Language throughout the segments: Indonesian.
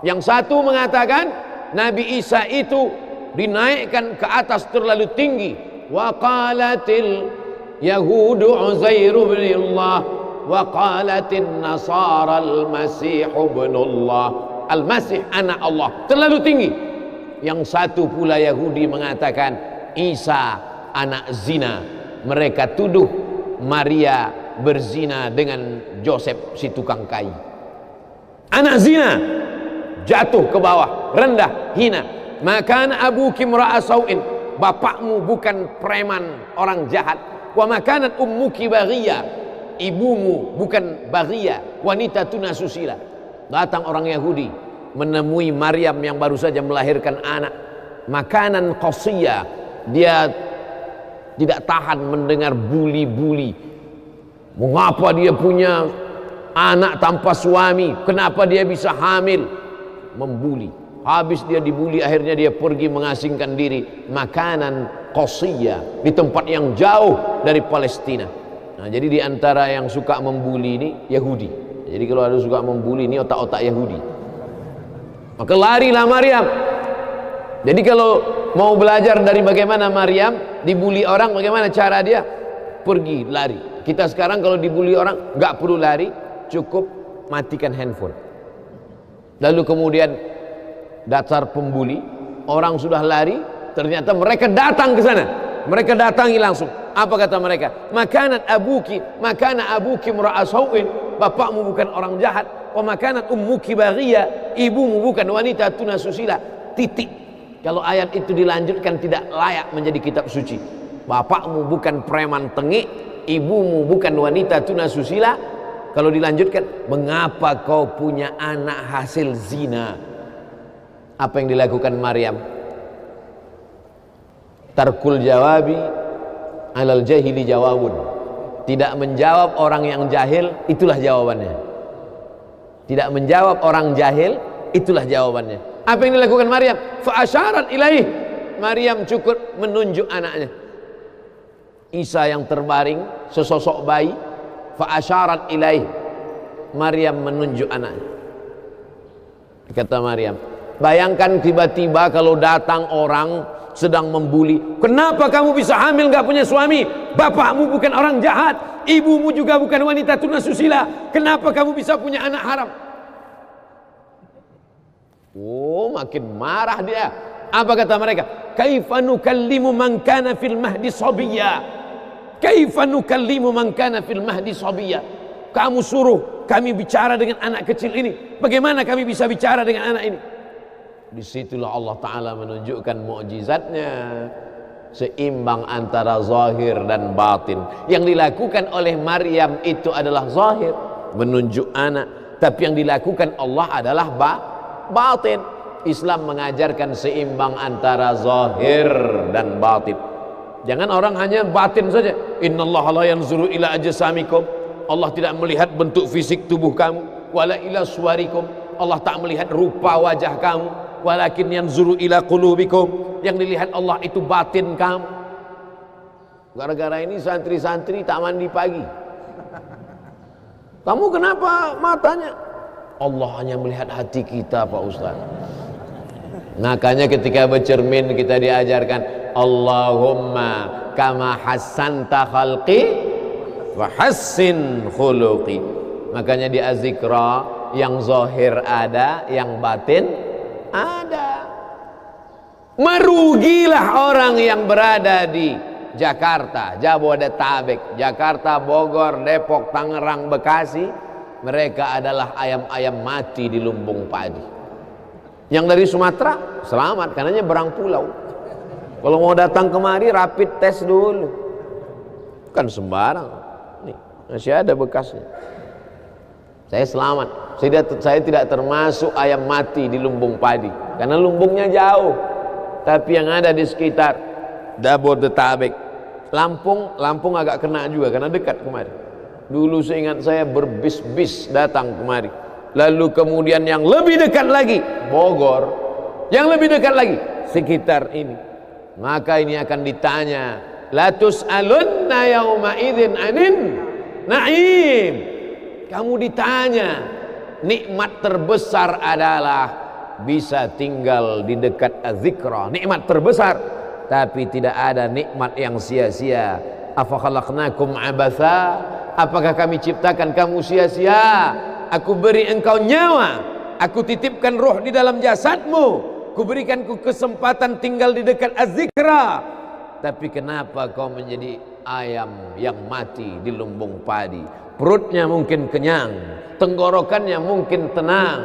Yang satu mengatakan Nabi Isa itu dinaikkan ke atas terlalu tinggi. Wa qalatil yahudu Uzair bin Allah wa qalatin nasara al-masih ibnullah. Al-Masih anak Allah, terlalu tinggi. Yang satu pula Yahudi mengatakan Isa anak zina. Mereka tuduh Maria berzina dengan Joseph si tukang kayu. Anak zina, jatuh ke bawah, rendah, hina. Maka abuki imra'a sau'in, bapakmu bukan preman, orang jahat. Wa makanat ummuki baghiyah, ibumu bukan baghiyah, wanita tunasusila. Datang orang Yahudi menemui Maryam yang baru saja melahirkan anak. Makanan qasiyah, dia tidak tahan mendengar buli-buli. Mengapa dia punya anak tanpa suami? Kenapa dia bisa hamil? Membuli. Habis dia dibuli, akhirnya dia pergi mengasingkan diri. Makanan qasiyah, di tempat yang jauh dari Palestina. Nah, jadi di antara yang suka membuli ini Yahudi. Jadi kalau ada suka membuli ini otak-otak Yahudi. Maka larilah Maryam. Jadi kalau mau belajar dari bagaimana Maryam dibuli orang, bagaimana cara dia, pergi lari. Kita sekarang kalau dibuli orang nggak perlu lari, cukup matikan handphone. Lalu kemudian dasar pembuli, orang sudah lari, ternyata mereka datang ke sana. Mereka datangi langsung. Apa kata mereka? Makanat abuki imra'a sau'in, bapakmu bukan orang jahat. Wa makanat ummuki baghiyah, ibumu bukan wanita tunasusila. Titik. Kalau ayat itu dilanjutkan tidak layak menjadi kitab suci. Bapakmu bukan preman tengik, ibumu bukan wanita tunasusila. Kalau dilanjutkan, mengapa kau punya anak hasil zina? Apa yang dilakukan Maryam? Tarkul jawabi alal jahili jawabun. Tidak menjawab orang yang jahil, itulah jawabannya. Tidak menjawab orang jahil, itulah jawabannya. Apa yang dilakukan Maryam? Fa asyarat ilaih. Maryam cukup menunjuk anaknya. Isa yang terbaring sesosok bayi. Fa asyarat ilaih. Maryam menunjuk anaknya. Kata Maryam, bayangkan tiba-tiba kalau datang orang sedang membuli. Kenapa kamu bisa hamil gak punya suami? Bapakmu bukan orang jahat, ibumu juga bukan wanita tunasusila. Kenapa kamu bisa punya anak haram? Oh, makin marah dia. Apa kata mereka? Kaifa nukallimu man kana fil mahdi sabiyya? Kaifa nukallimu man kana fil mahdi sabiyya? Kamu suruh kami bicara dengan anak kecil ini. Bagaimana kami bisa bicara dengan anak ini? Disitulah Allah Ta'ala menunjukkan mukjizatnya, seimbang antara zahir dan batin. Yang dilakukan oleh Maryam itu adalah zahir, menunjuk anak. Tapi yang dilakukan Allah adalah batin. Islam mengajarkan seimbang antara zahir dan batin. Jangan orang hanya batin saja. Innallaha la yanzuru ila ajsamikum. Allah tidak melihat bentuk fisik tubuh kamu. Wala ila suwarikum. Allah tak melihat rupa wajah kamu. Walakin yanzuru ila qulubikum. Yang dilihat Allah itu batin kamu. Gara-gara ini santri-santri tak mandi pagi. Kamu kenapa matanya? Allah hanya melihat hati kita, Pak Ustaz. Makanya ketika bercermin kita diajarkan Allahumma kama hassanta khalqi wa hassin khuluqi. Makanya di azikra yang zahir ada, yang batin ada. Merugilah orang yang berada di Jakarta, Jabodetabek, Jakarta, Bogor, Depok, Tangerang, Bekasi. Mereka adalah ayam-ayam mati di lumbung padi. Yang dari Sumatera selamat karena nyebrang pulau. Kalau mau datang kemari rapid test dulu. Kan sembarang. Nih, masih ada bekasnya. Saya selamat. Saya tidak termasuk ayam mati di lumbung padi karena lumbungnya jauh. Tapi yang ada di sekitar Jabodetabek, Lampung agak kena juga karena dekat kemari. Dulu seingat saya berbis-bis datang kemari. Lalu kemudian yang lebih dekat lagi Bogor, yang lebih dekat lagi sekitar ini. Maka ini akan ditanya, la tus'alunna yauma idzin anin na'im. Kamu ditanya, nikmat terbesar adalah bisa tinggal di dekat az-zikra, nikmat terbesar. Tapi tidak ada nikmat yang sia-sia. Afa khalaqnakum abatha, apakah kami ciptakan kamu sia-sia? Aku beri engkau nyawa, aku titipkan roh di dalam jasadmu, ku berikan ku kesempatan tinggal di dekat az-zikra. Tapi kenapa kau menjadi ayam yang mati di lumbung padi? Perutnya mungkin kenyang, tenggorokannya mungkin tenang,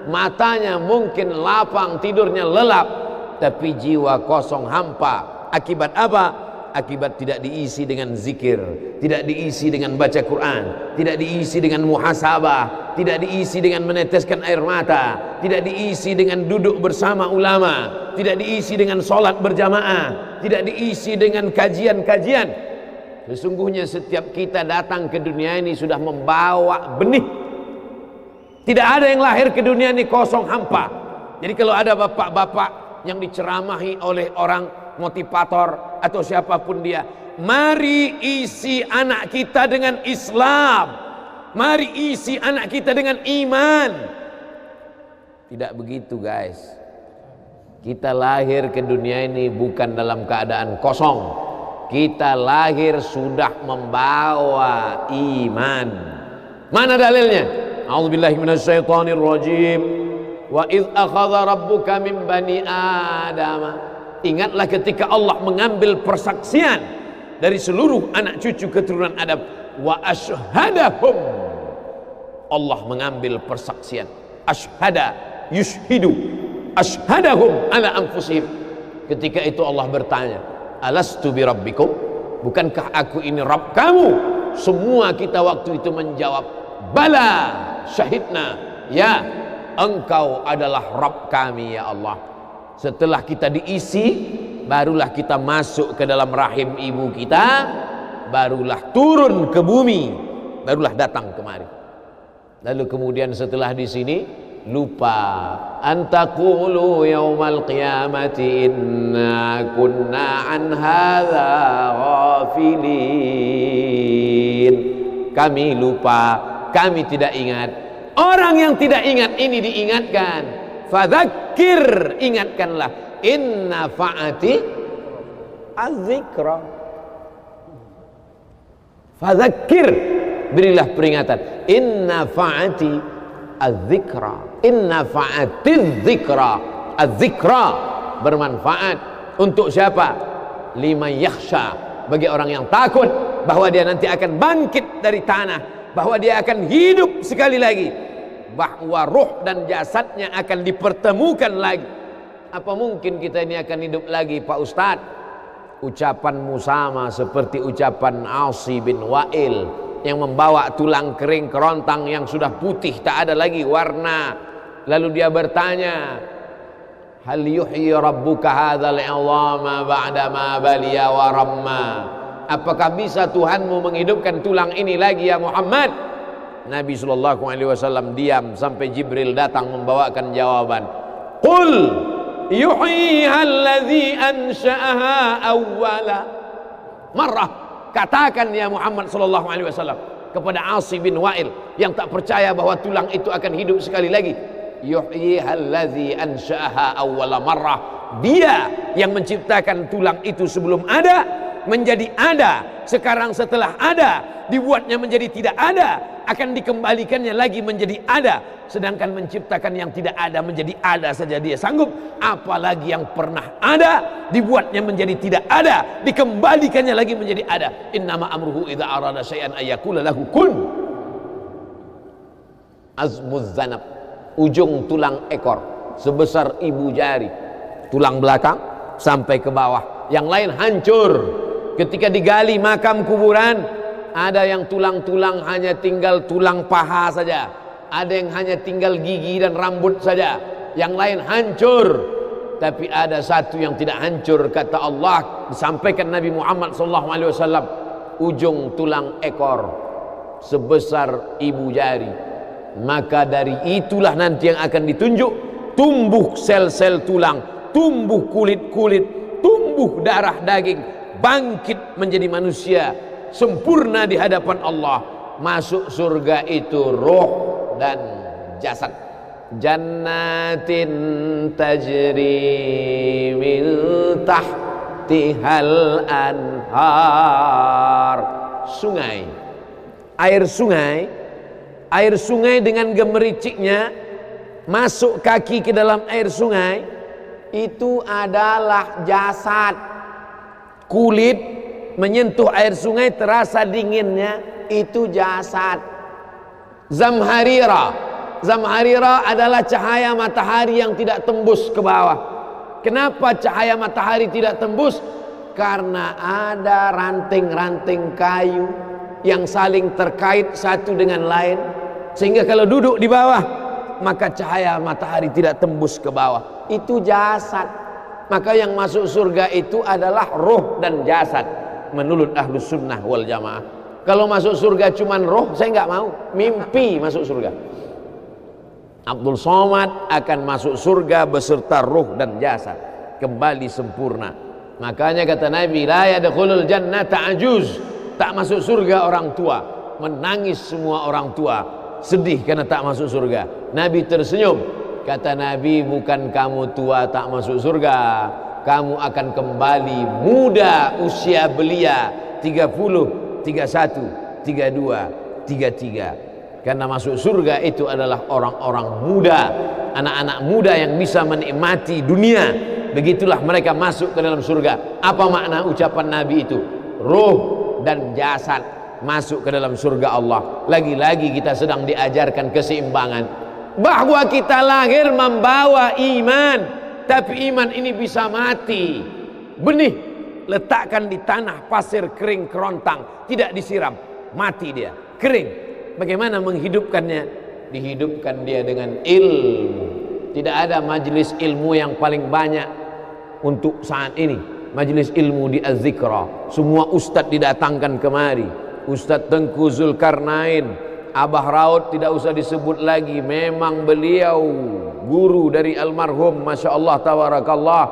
matanya mungkin lapang, tidurnya lelap, tapi jiwa kosong hampa. Akibat apa? Akibat tidak diisi dengan zikir, tidak diisi dengan baca Quran, tidak diisi dengan muhasabah, tidak diisi dengan meneteskan air mata, tidak diisi dengan duduk bersama ulama, tidak diisi dengan sholat berjamaah, tidak diisi dengan kajian-kajian. Sesungguhnya setiap kita datang ke dunia ini sudah membawa benih. Tidak ada yang lahir ke dunia ini kosong hampa. Jadi kalau ada bapak-bapak yang diceramahi oleh orang motivator atau siapapun dia, mari isi anak kita dengan Islam, mari isi anak kita dengan iman. Tidak begitu guys. Kita lahir ke dunia ini bukan dalam keadaan kosong. Kita lahir sudah membawa iman. Mana dalilnya? A'udzubillahi minasyaitonirrajim. Wa idz akhadha rabbuka min bani Adam. Ingatlah ketika Allah mengambil persaksian dari seluruh anak cucu keturunan Adam. Wa asyhadahum. Allah mengambil persaksian. Asyhada yushhidu. Asyhadahum ala anfusihim. Ketika itu Allah bertanya, alastu bi rabbikum? Bukankah aku ini Rabb kamu? Semua kita waktu itu menjawab, bala syahidna. Ya, engkau adalah Rabb kami ya Allah. Setelah kita diisi, barulah kita masuk ke dalam rahim ibu kita, barulah turun ke bumi, barulah datang kemari. Lalu kemudian setelah di sini lupa, antaqulu yaumal qiyamati inna kunna an hadza ghafilin. Kami lupa, kami tidak ingat. Orang yang tidak ingat ini diingatkan. Fadzakir, ingatkanlah. Inna fa'ati az-zikra. Fadzakir, berilah peringatan. Inna fa'ati az-zikra. Inna fa'ati az-zikra. Az-zikra bermanfaat untuk siapa? Liman yakhsha, bagi orang yang takut bahwa dia nanti akan bangkit dari tanah, bahwa dia akan hidup sekali lagi, bahwa ruh dan jasadnya akan dipertemukan lagi. Apa mungkin kita ini akan hidup lagi Pak Ustadz? Ucapanmu sama seperti ucapan Asi bin Wa'il yang membawa tulang kering kerontang yang sudah putih tak ada lagi warna. Lalu dia bertanya, hal yuhyi rabbuka hadzal 'idhama ba'da ma baliya wa ramma? Apakah bisa Tuhanmu menghidupkan tulang ini lagi ya Muhammad? Nabi SAW diam sampai Jibril datang membawakan jawaban. Qul yuhyiha alladhi ansha'aha awwala marrah. Katakan ya Muhammad SAW kepada Asi bin Wa'il yang tak percaya bahwa tulang itu akan hidup sekali lagi. Yuhyiha alladhi ansha'aha awwala marrah. Dia yang menciptakan tulang itu sebelum ada menjadi ada. Sekarang setelah ada dibuatnya menjadi tidak ada, akan dikembalikannya lagi menjadi ada. Sedangkan menciptakan yang tidak ada menjadi ada saja dia sanggup, apalagi yang pernah ada dibuatnya menjadi tidak ada, dikembalikannya lagi menjadi ada. Innama amruhu idza arada syai'an ayyakula lahu kun. Azmuz zanab, ujung tulang ekor sebesar ibu jari, tulang belakang sampai ke bawah, yang lain hancur. Ketika digali makam kuburan, ada yang tulang-tulang hanya tinggal tulang paha saja, ada yang hanya tinggal gigi dan rambut saja, yang lain hancur. Tapi ada satu yang tidak hancur, kata Allah, disampaikan Nabi Muhammad SAW, ujung tulang ekor sebesar ibu jari. Maka dari itulah nanti yang akan ditunjuk, tumbuh sel-sel tulang, tumbuh kulit-kulit, tumbuh darah daging, bangkit menjadi manusia sempurna di hadapan Allah. Masuk surga itu roh dan jasad. jannatin tajri min tahtihal anhar. Sungai, air sungai dengan gemericiknya masuk kaki ke dalam air sungai, itu adalah jasad. Kulit menyentuh air sungai terasa dinginnya, itu jasad. Zamharira adalah cahaya matahari yang tidak tembus ke bawah. Kenapa cahaya matahari tidak tembus? Karena ada ranting-ranting kayu yang saling terkait satu dengan lain, sehingga kalau duduk di bawah maka cahaya matahari tidak tembus ke bawah. Itu jasad. Maka yang masuk surga itu adalah roh dan jasad menurut Ahlus Sunnah wal Jamaah. Kalau masuk surga cuman roh, saya nggak mau. Mimpi masuk surga. Abdul Somad akan masuk surga beserta roh dan jasad, kembali sempurna. Makanya kata Nabi, la yadkhulul jannata ajuz, tak masuk surga orang tua. Menangis semua orang tua, sedih karena tak masuk surga. Nabi tersenyum, kata Nabi, bukan kamu tua tak masuk surga, kamu akan kembali muda usia belia 30, 31, 32, 33. Karena masuk surga itu adalah orang-orang muda, anak-anak muda yang bisa menikmati dunia. Begitulah mereka masuk ke dalam surga. Apa makna ucapan Nabi itu? Ruh dan jasad masuk ke dalam surga Allah. Lagi-lagi kita sedang diajarkan keseimbangan, bahwa kita lahir membawa iman, tapi iman ini bisa mati. Benih letakkan di tanah pasir kering kerontang, tidak disiram, mati dia, kering. Bagaimana menghidupkannya? Dihidupkan dia dengan ilmu. Tidak ada majelis ilmu yang paling banyak untuk saat ini, majelis ilmu di Az-Zikra. Semua ustadz didatangkan kemari. Ustadz Tengku Zulkarnain, Abah Raud tidak usah disebut lagi, memang beliau guru dari almarhum, Masya Allah tabarakallah.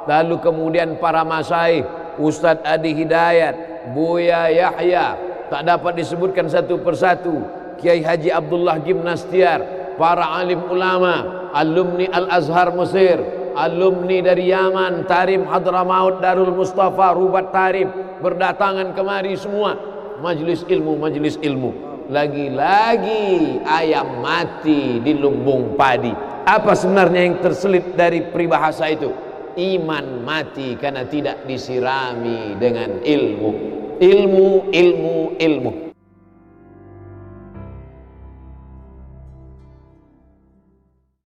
Lalu kemudian para masyaikh, Ustadz Adi Hidayat, Buya Yahya, tak dapat disebutkan satu persatu. Kiai Haji Abdullah Gimnastiar, para alim ulama, alumni Al-Azhar Mesir, alumni dari Yaman, Tarim Hadramaut, Darul Mustafa, Rubat Tarim, berdatangan kemari semua. Majelis ilmu, majelis ilmu. Lagi-lagi ayam mati di lumbung padi. Apa sebenarnya yang terselit dari peribahasa itu? Iman mati karena tidak disirami dengan ilmu. Ilmu, ilmu, ilmu.